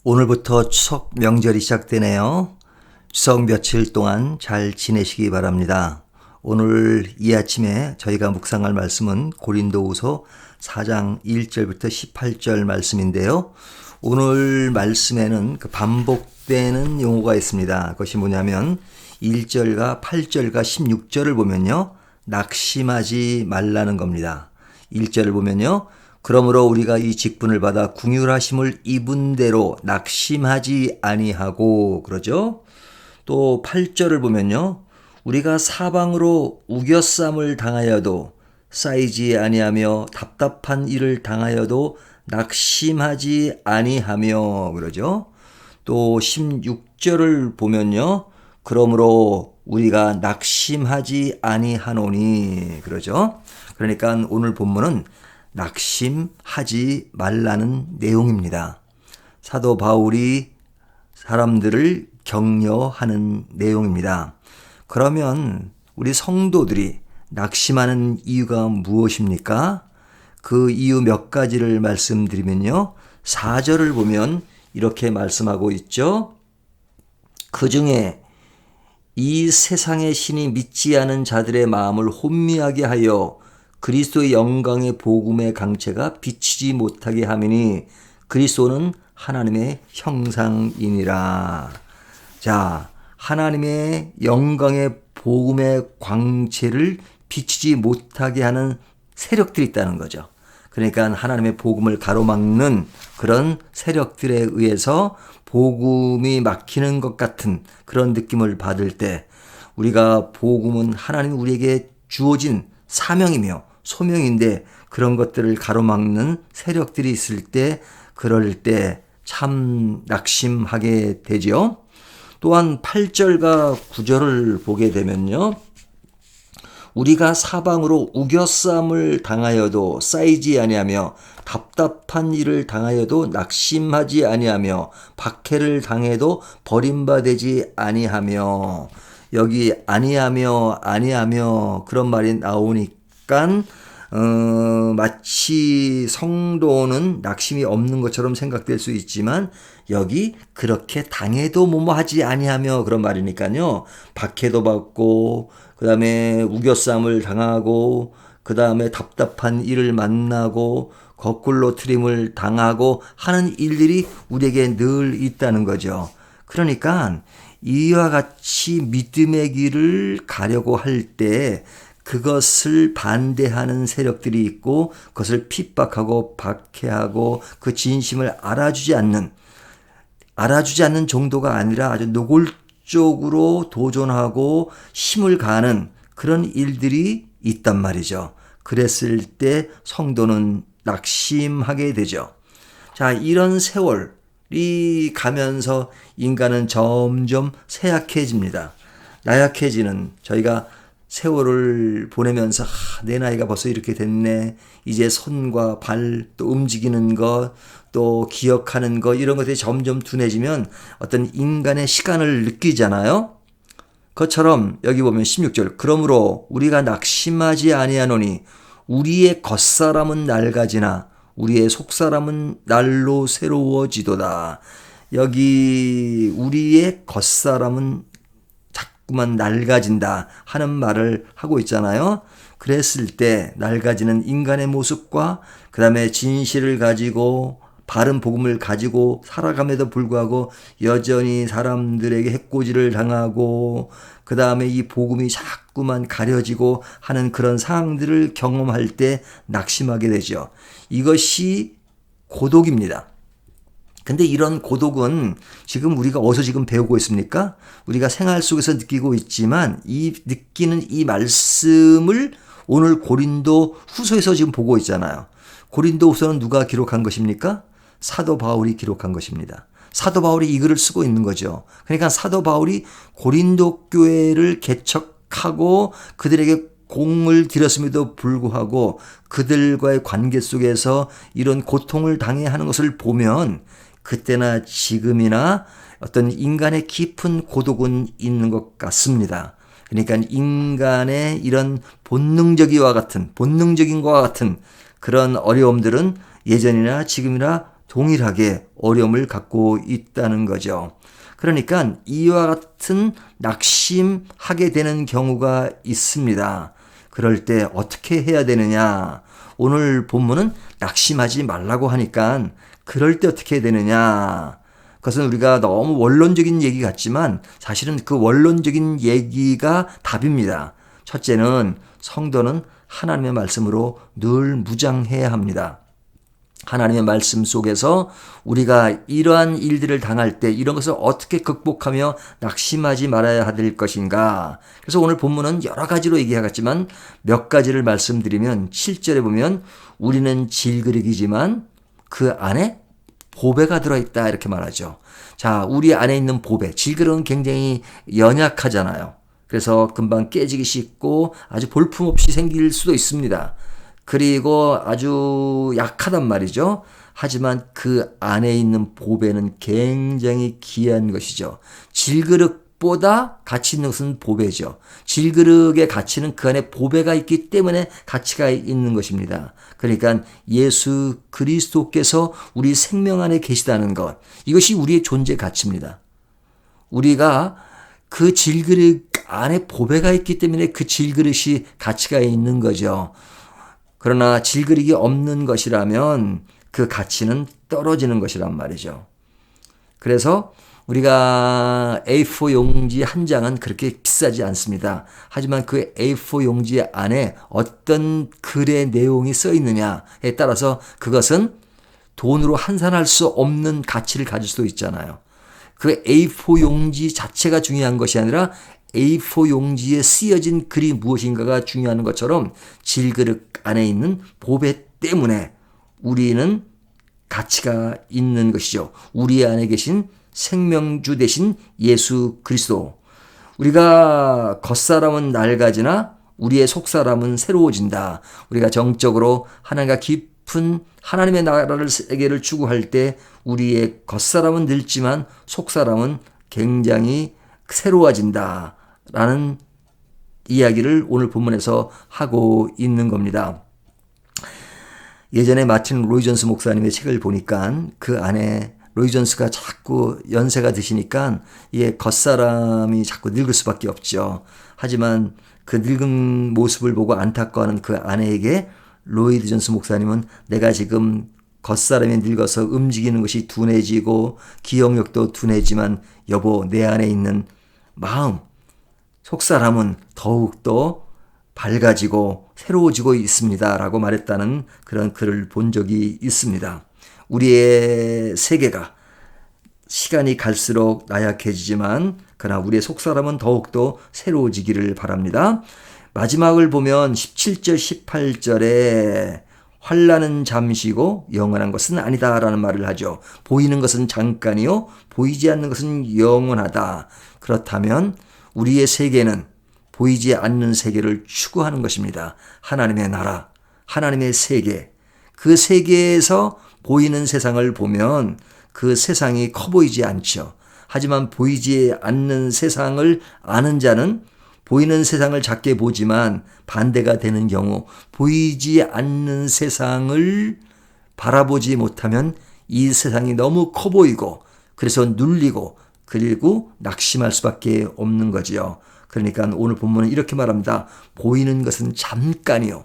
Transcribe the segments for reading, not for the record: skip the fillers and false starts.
오늘부터 추석 명절이 시작되네요. 추석 며칠 동안 잘 지내시기 바랍니다. 오늘 이 아침에 저희가 묵상할 말씀은 고린도후서 4장 1절부터 18절 말씀인데요. 오늘 말씀에는 반복되는 용어가 있습니다. 그것이 뭐냐면 1절과 8절과 16절을 보면요. 낙심하지 말라는 겁니다. 1절을 보면요. 그러므로 우리가 이 직분을 받아 궁휼하심을 입은 대로 낙심하지 아니하고 그러죠. 또 8절을 보면요. 우리가 사방으로 우겨쌈을 당하여도 쌓이지 아니하며 답답한 일을 당하여도 낙심하지 아니하며 그러죠. 또 16절을 보면요. 그러므로 우리가 낙심하지 아니하노니 그러죠. 그러니까 오늘 본문은 낙심하지 말라는 내용입니다. 사도 바울이 사람들을 격려하는 내용입니다. 그러면 우리 성도들이 낙심하는 이유가 무엇입니까? 그 이유 몇 가지를 말씀드리면요. 4절을 보면 이렇게 말씀하고 있죠. 그 중에 이 세상의 신이 믿지 않은 자들의 마음을 혼미하게 하여 그리스도의 영광의 복음의 강체가 비치지 못하게 하매니 그리스도는 하나님의 형상이니라. 자, 하나님의 영광의 복음의 광채를 비치지 못하게 하는 세력들이 있다는 거죠. 그러니까 하나님의 복음을 가로막는 그런 세력들에 의해서 복음이 막히는 것 같은 그런 느낌을 받을 때 우리가 복음은 하나님이 우리에게 주어진 사명이며 소명인데 그런 것들을 가로막는 세력들이 있을 때 그럴 때 참 낙심하게 되죠. 또한 8절과 9절을 보게 되면요. 우리가 사방으로 우겨쌈을 당하여도 쌓이지 아니하며 답답한 일을 당하여도 낙심하지 아니하며 박해를 당해도 버림받지 아니하며 여기 아니하며 그런 말이 나오니까 마치 성도는 낙심이 없는 것처럼 생각될 수 있지만 여기 그렇게 당해도 뭐뭐하지 아니하며 그런 말이니까요. 박해도 받고 그 다음에 우겨쌈을 당하고 그 다음에 답답한 일을 만나고 거꾸로 트림을 당하고 하는 일들이 우리에게 늘 있다는 거죠. 그러니까 이와 같이 믿음의 길을 가려고 할 때 그것을 반대하는 세력들이 있고 그것을 핍박하고 박해하고 그 진심을 알아주지 않는 정도가 아니라 아주 노골적으로 도전하고 힘을 가하는 그런 일들이 있단 말이죠. 그랬을 때 성도는 낙심하게 되죠. 자, 이런 세월이 가면서 인간은 점점 쇠약해집니다. 나약해지는 저희가 세월을 보내면서 내 나이가 벌써 이렇게 됐네. 이제 손과 발 또 움직이는 것 또 기억하는 것 이런 것들이 점점 둔해지면 어떤 인간의 시간을 느끼잖아요. 그것처럼 여기 보면 16절 그러므로 우리가 낙심하지 아니하노니 우리의 겉사람은 낡아지나 우리의 속사람은 날로 새로워지도다. 여기 우리의 겉사람은 자꾸만 낡아진다 하는 말을 하고 있잖아요. 그랬을 때 낡아지는 인간의 모습과 그 다음에 진실을 가지고 바른 복음을 가지고 살아감에도 불구하고 여전히 사람들에게 해코지를 당하고 그 다음에 이 복음이 자꾸만 가려지고 하는 그런 상황들을 경험할 때 낙심하게 되죠. 이것이 고독입니다. 근데 이런 고독은 지금 우리가 어디서 지금 배우고 있습니까? 우리가 생활 속에서 느끼고 있지만 이 느끼는 이 말씀을 오늘 고린도 후서에서 지금 보고 있잖아요. 고린도 후서는 누가 기록한 것입니까? 사도 바울이 기록한 것입니다. 사도 바울이 이 글을 쓰고 있는 거죠. 그러니까 사도 바울이 고린도 교회를 개척하고 그들에게 공을 들였음에도 불구하고 그들과의 관계 속에서 이런 고통을 당해야 하는 것을 보면 그때나 지금이나 어떤 인간의 깊은 고독은 있는 것 같습니다. 그러니까 인간의 이런 본능적인 것과 같은 그런 어려움들은 예전이나 지금이나 동일하게 어려움을 갖고 있다는 거죠. 그러니까 이와 같은 낙심하게 되는 경우가 있습니다. 그럴 때 어떻게 해야 되느냐? 오늘 본문은 낙심하지 말라고 하니까 그럴 때 어떻게 해야 되느냐? 그것은 우리가 너무 원론적인 얘기 같지만 사실은 그 원론적인 얘기가 답입니다. 첫째는 성도는 하나님의 말씀으로 늘 무장해야 합니다. 하나님의 말씀 속에서 우리가 이러한 일들을 당할 때 이런 것을 어떻게 극복하며 낙심하지 말아야 될 것인가. 그래서 오늘 본문은 여러 가지로 얘기하겠지만 몇 가지를 말씀드리면 7절에 보면 우리는 질그릇이지만 그 안에 보배가 들어있다 이렇게 말하죠. 자, 우리 안에 있는 보배, 질그릇은 굉장히 연약하잖아요. 그래서 금방 깨지기 쉽고 아주 볼품없이 생길 수도 있습니다. 그리고 아주 약하단 말이죠. 하지만 그 안에 있는 보배는 굉장히 귀한 것이죠. 질그릇보다 가치 있는 것은 보배죠. 질그릇의 가치는 그 안에 보배가 있기 때문에 가치가 있는 것입니다. 그러니까 예수 그리스도께서 우리 생명 안에 계시다는 것, 이것이 우리의 존재 가치입니다. 우리가 그 질그릇 안에 보배가 있기 때문에 그 질그릇이 가치가 있는 거죠. 그러나 질그릇이 없는 것이라면 그 가치는 떨어지는 것이란 말이죠. 그래서 우리가 A4 용지 한 장은 그렇게 비싸지 않습니다. 하지만 그 A4 용지 안에 어떤 글의 내용이 써 있느냐에 따라서 그것은 돈으로 환산할 수 없는 가치를 가질 수도 있잖아요. 그 A4 용지 자체가 중요한 것이 아니라 A4 용지에 쓰여진 글이 무엇인가가 중요한 것처럼 질그릇 안에 있는 보배 때문에 우리는 가치가 있는 것이죠. 우리 안에 계신 생명주 되신 예수 그리스도. 우리가 겉사람은 낡아지나 우리의 속사람은 새로워진다. 우리가 정적으로 하나님과 깊은 하나님의 나라를 세계를 추구할 때 우리의 겉사람은 늙지만 속사람은 굉장히 새로워진다. 라는 이야기를 오늘 본문에서 하고 있는 겁니다. 예전에 마틴 로이존스 목사님의 책을 보니까 그 안에 로이존스가 자꾸 연세가 드시니까 이게 겉사람이 자꾸 늙을 수밖에 없죠. 하지만 그 늙은 모습을 보고 안타까워하는 그 아내에게 로이드 존스 목사님은 내가 지금 겉사람이 늙어서 움직이는 것이 둔해지고 기억력도 둔해지만 여보 내 안에 있는 마음 속사람은 더욱더 밝아지고 새로워지고 있습니다. 라고 말했다는 그런 글을 본 적이 있습니다. 우리의 세계가 시간이 갈수록 나약해지지만 그러나 우리의 속사람은 더욱더 새로워지기를 바랍니다. 마지막을 보면 17절 18절에 환난은 잠시고 영원한 것은 아니다 라는 말을 하죠. 보이는 것은 잠깐이요 보이지 않는 것은 영원하다. 그렇다면 우리의 세계는 보이지 않는 세계를 추구하는 것입니다. 하나님의 나라, 하나님의 세계. 그 세계에서 보이는 세상을 보면 그 세상이 커 보이지 않죠. 하지만 보이지 않는 세상을 아는 자는 보이는 세상을 작게 보지만 반대가 되는 경우 보이지 않는 세상을 바라보지 못하면 이 세상이 너무 커 보이고 그래서 눌리고 그리고 낙심할 수밖에 없는 거지요. 그러니까 오늘 본문은 이렇게 말합니다. 보이는 것은 잠깐이요.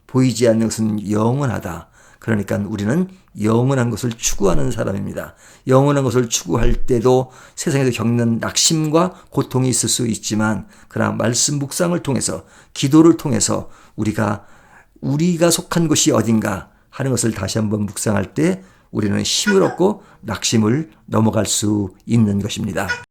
보이지 않는 것은 영원하다. 그러니까 우리는 영원한 것을 추구하는 사람입니다. 영원한 것을 추구할 때도 세상에서 겪는 낙심과 고통이 있을 수 있지만 그러나 말씀 묵상을 통해서 기도를 통해서 우리가 속한 곳이 어딘가 하는 것을 다시 한번 묵상할 때 우리는 힘을 얻고 낙심을 넘어갈 수 있는 것입니다.